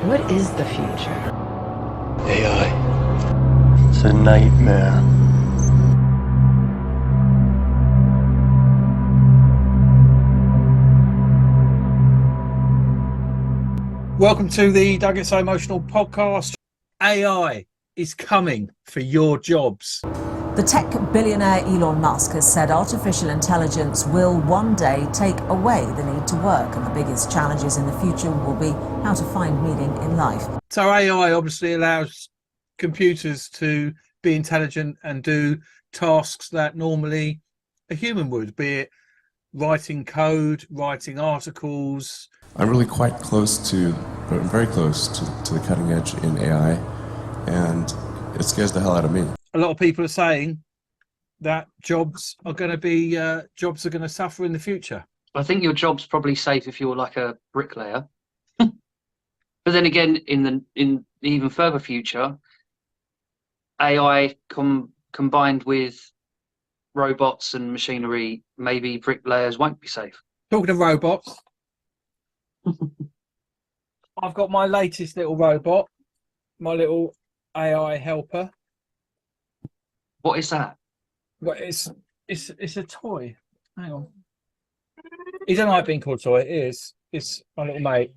What is the future? AI. It's a nightmare. Welcome to the Don't Get So Emotional podcast. AI is coming for your jobs. The tech billionaire Elon Musk has said artificial intelligence will one day take away the need to work, and the biggest challenges in the future will be how to find meaning in life. So AI obviously allows computers to be intelligent and do tasks that normally a human would, be it writing code, writing articles. I'm really very close to the cutting edge in AI, and it scares the hell out of me. A lot of people are saying that jobs are going to suffer in the future. I think your job's probably safe if you're like a bricklayer. But then again, in the even further future, AI combined with robots and machinery, maybe bricklayers won't be safe. Talking of robots, I've got my latest little robot, my little AI helper. What is that? Well, it's a toy. Hang on. He doesn't like being called a toy. It is. It's my little mate.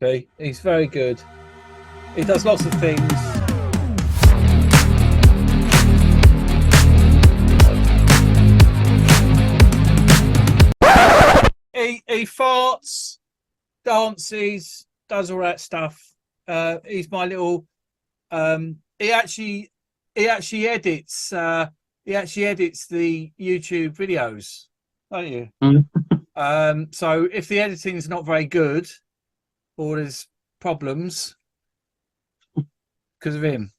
See, he's very good. He does lots of things. He farts, dances, does all that stuff. He's my little. He actually edits. He actually edits the YouTube videos, don't you? So if the editing is not very good, or there's problems because of him.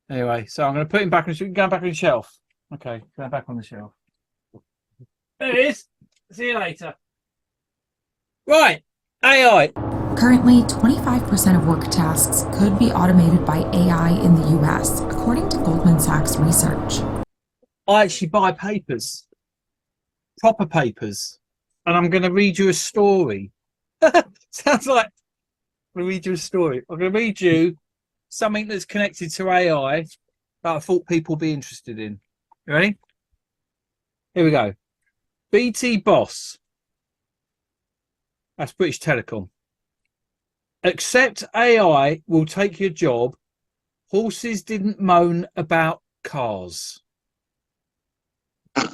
Anyway, so I'm going to put him back on. Going back on the shelf. Okay, going back on the shelf. There it is. See you later. Right, AI. Currently, 25% of work tasks could be automated by AI in the US, according to Goldman Sachs research. I actually buy papers, proper papers, and I'm going to read you a story. Sounds like I'm going to read you a story. I'm going to read you something that's connected to AI that I thought people would be interested in. You ready? Here we go. BT Boss. That's British Telecom. Except AI will take your job. Horses didn't moan about cars. Well,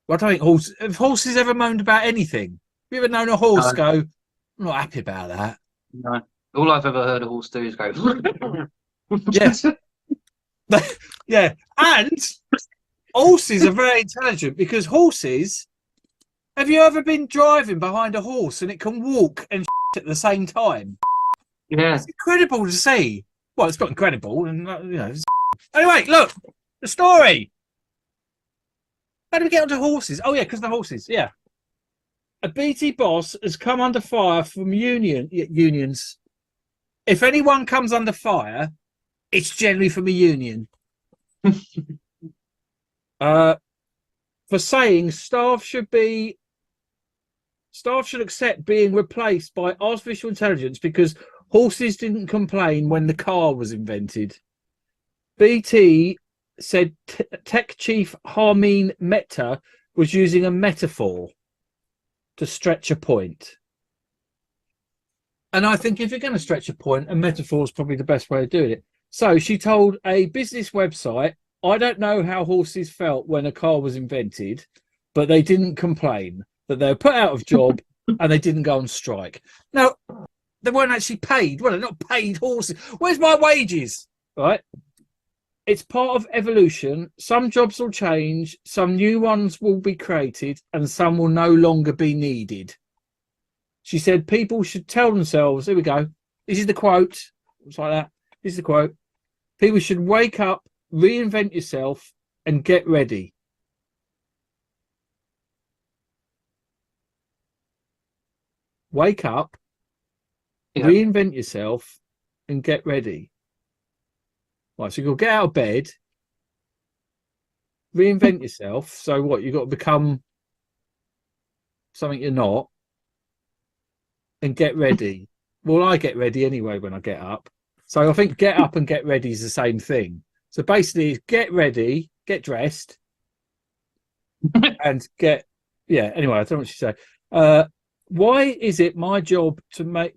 I don't think have horses ever moaned about anything? Have you ever known a horse go, I'm not happy about that? No. All I've ever heard a horse do is go. Yes. Yeah. And horses are very intelligent because horses. Have you ever been driving behind a horse and it can walk and at the same time? Yeah. It's incredible to see. Well, it's not incredible, and Anyway, look, the story. How do we get onto horses? Oh yeah, because the horses. Yeah. A BT boss has come under fire from unions. If anyone comes under fire, it's generally from a union. For saying staff should accept being replaced by artificial intelligence because horses didn't complain when the car was invented. BT said tech chief Harmeen Mehta was using a metaphor to stretch a point. And I think if you're going to stretch a point, a metaphor is probably the best way of doing it. So she told a business website, I don't know how horses felt when a car was invented, but they didn't complain that they were put out of job and they didn't go on strike. Now, they weren't actually paid. Well, they're not paid horses. Where's my wages? Right? It's part of evolution. Some jobs will change, some new ones will be created, and some will no longer be needed. She said people should tell themselves, here we go. This is the quote. It's like that. This is the quote. People should wake up, reinvent yourself, and get ready. Wake up, reinvent yourself, and get ready. Right, so you'll get out of bed, reinvent yourself. So what? You've got to become something you're not, and get ready. Well, I get ready anyway when I get up. So I think get up and get ready is the same thing. So basically, get ready, get dressed, and get, yeah. Anyway, I don't know what she said. Why is it my job to make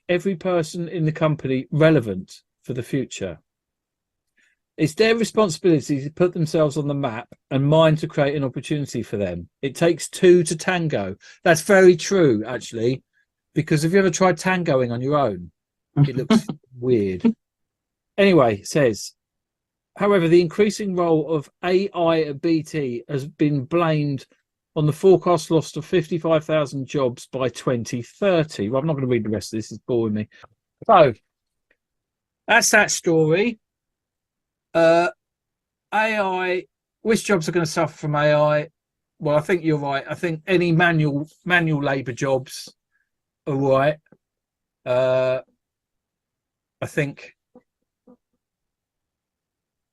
every person in the company relevant for the future? It's their responsibility to put themselves on the map and mine to create an opportunity for them. It takes two to tango. That's very true, actually, because have you ever tried tangoing on your own? It looks weird. Anyway, it says, however, the increasing role of AI at BT has been blamed on the forecast loss of 55,000 jobs by 2030. Well, I'm not going to read the rest of this. It's boring me. So that's that story. AI, which jobs are going to suffer from AI? Well, I think you're right. I think any manual labour jobs are right. I think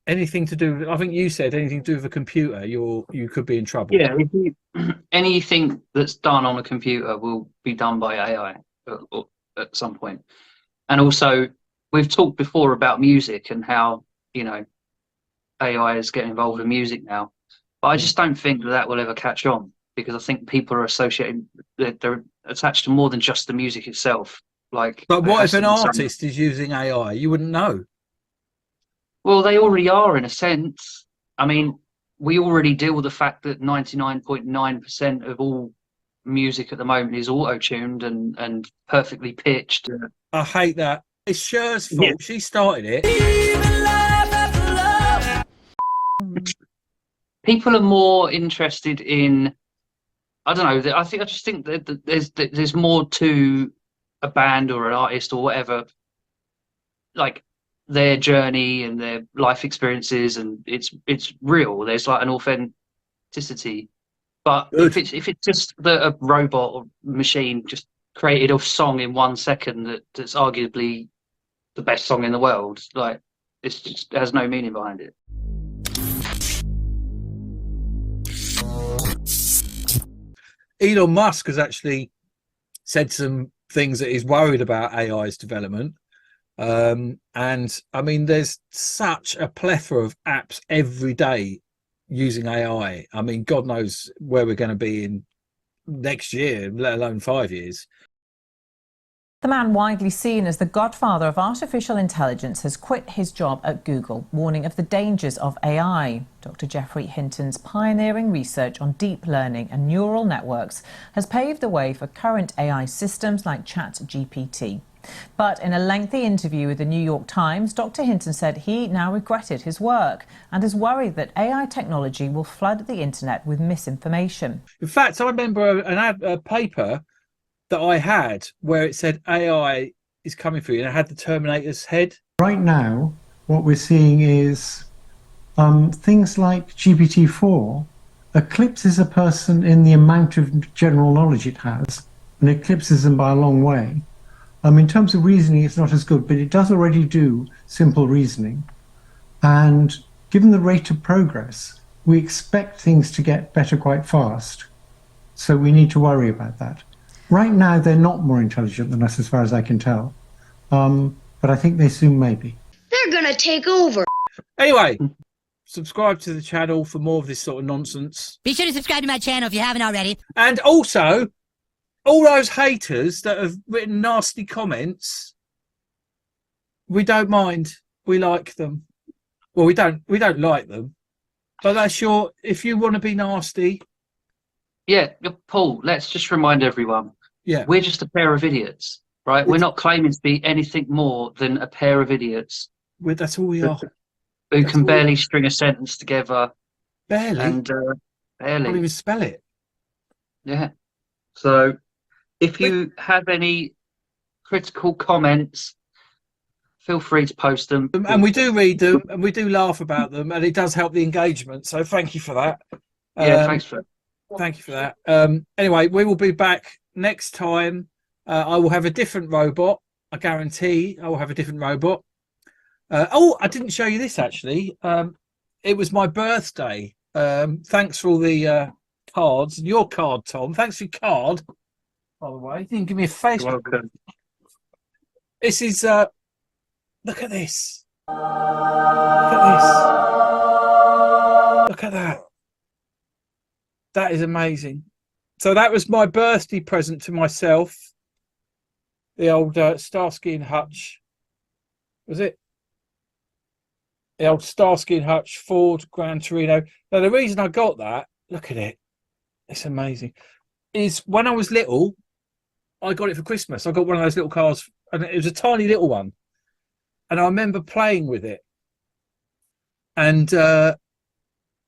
anything to do, I think you said anything to do with a computer, you could be in trouble. Yeah, anything that's done on a computer will be done by AI at some point. And also, we've talked before about music and how, AI is getting involved in music now. But I just don't think that will ever catch on, because I think people are associating, they're attached to more than just the music itself. But what if an artist is using AI? You wouldn't know. Well, they already are, in a sense. I mean, we already deal with the fact that 99.9% of all music at the moment is auto-tuned and perfectly pitched. I hate that. It's Cher's fault. Yeah. She started it. People are more interested in, I don't know, I just think that there's more to a band or an artist or whatever, like their journey and their life experiences, and it's real. There's like an authenticity. But if it's just that a robot or machine just created a song in 1 second that's arguably the best song in the world, like it has no meaning behind it. Elon Musk has actually said some things that he's worried about AI's development. And I mean, there's such a plethora of apps every day using AI. I mean, God knows where we're going to be in next year, let alone 5 years. The man widely seen as the godfather of artificial intelligence has quit his job at Google, warning of the dangers of AI. Dr. Geoffrey Hinton's pioneering research on deep learning and neural networks has paved the way for current AI systems like ChatGPT. But in a lengthy interview with the New York Times, Dr. Hinton said he now regretted his work and is worried that AI technology will flood the internet with misinformation. In fact, I remember a paper that I had where it said AI is coming for you, and it had the Terminator's head. Right now, what we're seeing is things like GPT-4 eclipses a person in the amount of general knowledge it has, and eclipses them by a long way. In terms of reasoning, it's not as good, but it does already do simple reasoning. And given the rate of progress, we expect things to get better quite fast. So we need to worry about that. Right now, they're not more intelligent than us, as far as I can tell. But I think they soon may be. They're going to take over. Anyway, subscribe to the channel for more of this sort of nonsense. Be sure to subscribe to my channel if you haven't already. And also, all those haters that have written nasty comments, we don't mind. We like them. Well, we don't like them. But that's your, if you want to be nasty. Yeah, Paul, let's just remind everyone. Yeah. We're just a pair of idiots, right? We're not claiming to be anything more than a pair of idiots. That's all we are. Who can barely string a sentence together. Barely? And barely. Can't even spell it. Yeah. So if you have any critical comments, feel free to post them. And we do read them, and we do laugh about them, and it does help the engagement. So thank you for that. Yeah, thanks for that. Thank you for that. Anyway, we will be back next time. I will have a different robot. I guarantee I will have a different robot. I didn't show you this, actually. It was my birthday. Thanks for all the cards and your card, Tom. Thanks for your card, by the way. You didn't give me a face. You're welcome. This is look at this. Look at this. Look at that. That is amazing. So that was my birthday present to myself. The old Starsky and Hutch. Was it? The old Starsky and Hutch Ford Gran Torino. Now, the reason I got that, look at it. It's amazing. Is when I was little, I got it for Christmas. I got one of those little cars, and it was a tiny little one. And I remember playing with it. And I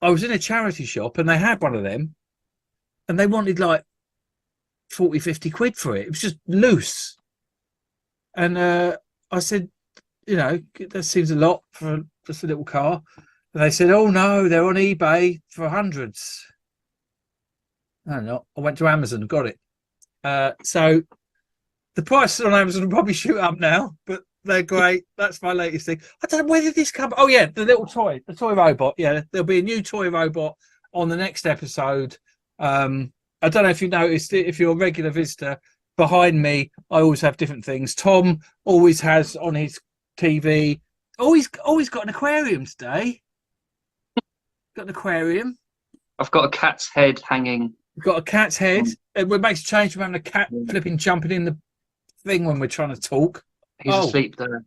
was in a charity shop, and they had one of them. And they wanted like 40, 50 quid for it. It was just loose. And I said, you know, that seems a lot for just a little car. And they said, oh, no, they're on eBay for hundreds. I don't know. I went to Amazon and got it. So the prices on Amazon will probably shoot up now, but they're great. That's my latest thing. I don't know, where did this come? Oh, yeah, the little toy, the toy robot. Yeah, there'll be a new toy robot on the next episode. I don't know if you noticed it, if you're a regular visitor, behind me, I always have different things. Tom always has on his TV. Always got an aquarium today. Got an aquarium. I've got a cat's head hanging. We've got a cat's head. It makes a change from having a cat flipping jumping in the thing when we're trying to talk. He's asleep there.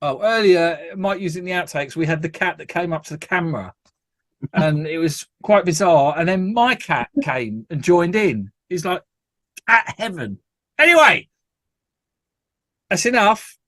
Oh, earlier, Mike using the outtakes, we had the cat that came up to the camera. And it was quite bizarre. And then my cat came and joined in. He's like, cat heaven. Anyway, that's enough.